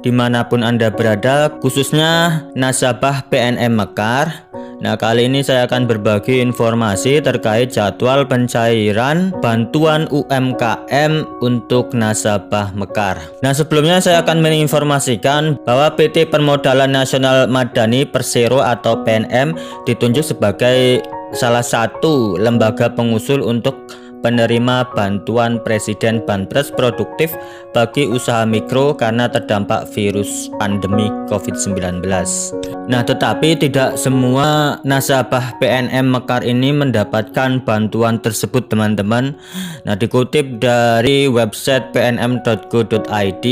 dimanapun Anda berada, khususnya nasabah PNM Mekar. Nah, kali ini saya akan berbagi informasi terkait jadwal pencairan bantuan UMKM untuk nasabah Mekar. Nah, sebelumnya saya akan menginformasikan bahwa PT Permodalan Nasional Madani Persero atau PNM ditunjuk sebagai salah satu lembaga pengusul untuk penerima bantuan Presiden Banpres produktif bagi usaha mikro karena terdampak virus pandemi COVID-19. Nah, tetapi tidak semua nasabah PNM Mekar ini mendapatkan bantuan tersebut, teman-teman. Nah, dikutip dari website pnm.go.id,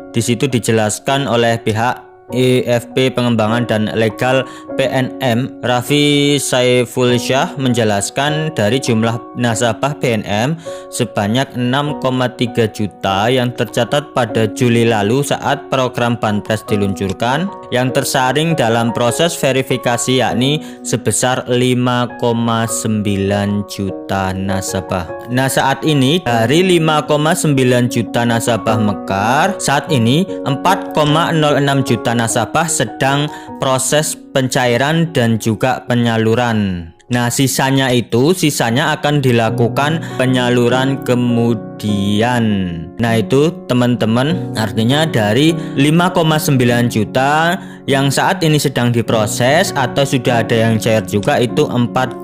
di situ dijelaskan oleh pihak IFP Pengembangan dan Legal PNM, Raffi Saifulsyah, menjelaskan dari jumlah nasabah PNM sebanyak 6,3 juta yang tercatat pada Juli lalu saat program Banpres diluncurkan, yang tersaring dalam proses verifikasi yakni sebesar 5,9 juta nasabah. Nah, saat ini dari 5,9 juta nasabah Mekar, saat ini 4,06 juta nasabah sedang proses pencairan dan juga penyaluran. Nah, sisanya akan dilakukan penyaluran kemudian. Nah, itu teman-teman, artinya dari 5,9 juta yang saat ini sedang diproses atau sudah ada yang cair juga itu 4,6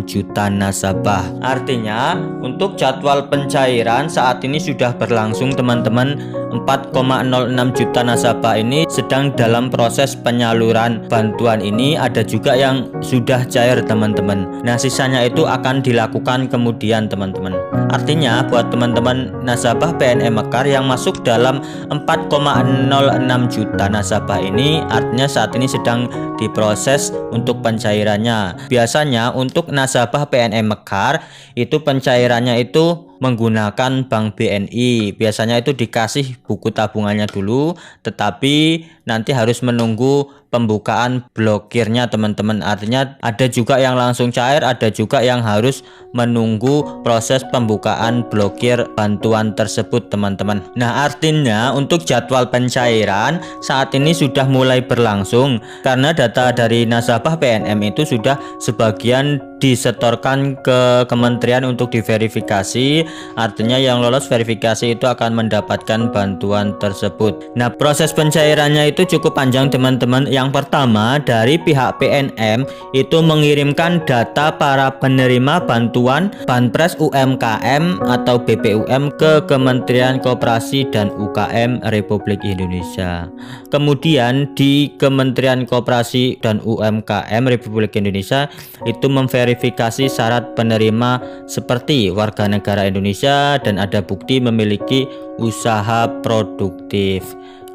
juta nasabah. Artinya untuk jadwal pencairan saat ini sudah berlangsung, teman-teman. 4,06 juta nasabah ini sedang dalam proses penyaluran bantuan ini, ada juga yang sudah cair, teman-teman. Nah, sisanya itu akan dilakukan kemudian, teman-teman. Artinya buat teman-teman nasabah PNM Mekar yang masuk dalam 4,06 juta nasabah ini, artinya saat ini sedang diproses untuk pencairannya. Biasanya untuk nasabah PNM Mekar itu pencairannya itu menggunakan Bank BNI. Biasanya itu dikasih buku tabungannya dulu, tetapi nanti harus menunggu pembukaan blokirnya, teman-teman. Artinya ada juga yang langsung cair, ada juga yang harus menunggu proses pembukaan blokir bantuan tersebut, teman-teman. Nah, artinya untuk jadwal pencairan saat ini sudah mulai berlangsung karena data dari nasabah PNM itu sudah sebagian disetorkan ke kementerian untuk diverifikasi. Artinya yang lolos verifikasi itu akan mendapatkan bantuan tersebut. Nah, proses pencairannya itu cukup panjang, teman-teman. Yang pertama, dari pihak PNM itu mengirimkan data para penerima bantuan Banpres UMKM atau BPUM ke Kementerian Koperasi dan UKM Republik Indonesia. Kemudian di Kementerian Koperasi dan UMKM Republik Indonesia itu memverifikasi syarat penerima seperti warga negara Indonesia dan ada bukti memiliki usaha produktif.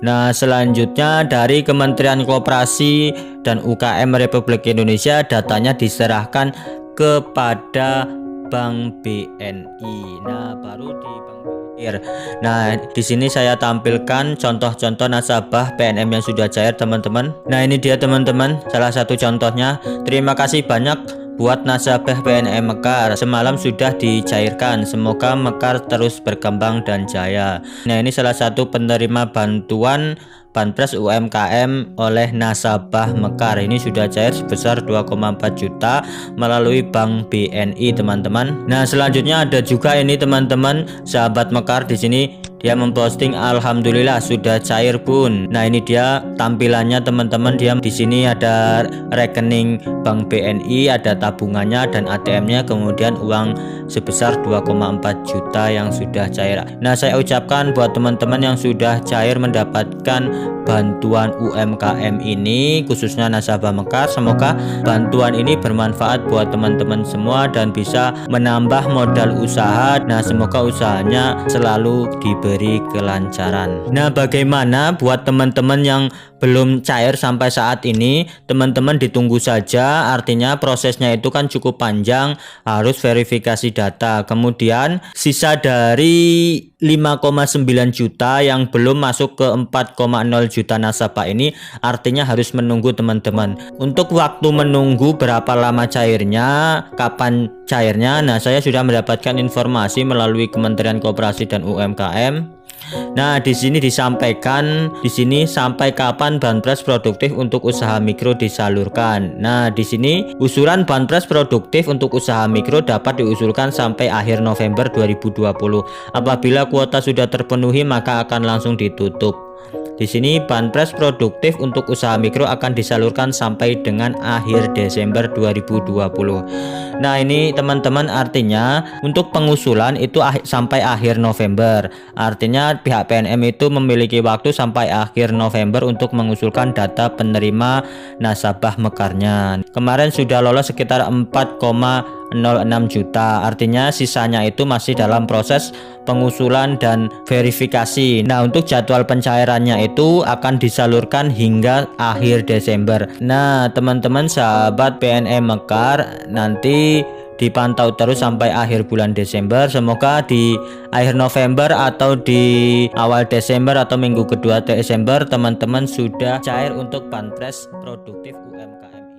Nah, selanjutnya dari Kementerian Koperasi dan UKM Republik Indonesia datanya diserahkan kepada Bank BNI. Nah, baru di Bank BNI. Nah, di sini saya tampilkan contoh-contoh nasabah PNM yang sudah cair, teman-teman. Nah, ini dia, teman-teman, salah satu contohnya. Terima kasih banyak buat nasabah PNM Mekar, semalam sudah dicairkan. Semoga Mekar terus berkembang dan jaya. Nah, ini salah satu penerima bantuan Banpres UMKM oleh nasabah Mekar. Ini sudah cair sebesar 2,4 juta melalui Bank BNI, teman-teman. Nah, selanjutnya ada juga ini, teman-teman, sahabat Mekar di sini dia memposting alhamdulillah sudah cair, Bun. Nah, ini dia tampilannya, teman-teman. Dia di sini ada rekening Bank BNI, ada tabungannya dan ATM-nya, kemudian uang sebesar 2,4 juta yang sudah cair. Nah, saya ucapkan buat teman-teman yang sudah cair mendapatkan bantuan UMKM ini, khususnya nasabah Mekar, semoga bantuan ini bermanfaat buat teman-teman semua dan bisa menambah modal usaha. Nah, semoga usahanya selalu diberi kelancaran. Nah, bagaimana buat teman-teman yang belum cair sampai saat ini? Teman-teman ditunggu saja, artinya prosesnya itu kan cukup panjang, harus verifikasi data. Kemudian sisa dari 5,9 juta yang belum masuk ke 4,0 juta nasabah ini artinya harus menunggu, teman-teman. Untuk waktu menunggu berapa lama cairnya, kapan cairnya, nah saya sudah mendapatkan informasi melalui Kementerian Koperasi dan UMKM. Nah, di sini disampaikan sampai kapan banpres produktif untuk usaha mikro disalurkan. Nah, di sini usulan banpres produktif untuk usaha mikro dapat diusulkan sampai akhir November 2020. Apabila kuota sudah terpenuhi maka akan langsung ditutup. Di sini banpres produktif untuk usaha mikro akan disalurkan sampai dengan akhir Desember 2020. Nah, ini teman-teman artinya untuk pengusulan itu sampai akhir November. Artinya pihak PNM itu memiliki waktu sampai akhir November untuk mengusulkan data penerima nasabah mekarnya. Kemarin sudah lolos sekitar 4,06 juta. Artinya sisanya itu masih dalam proses pengusulan dan verifikasi. Nah, untuk jadwal pencairannya itu akan disalurkan hingga akhir Desember. Nah, teman-teman sahabat PNM Mekar, nanti dipantau terus sampai akhir bulan Desember. Semoga di akhir November atau di awal Desember atau minggu kedua Desember teman-teman sudah cair untuk banpres produktif UMKM.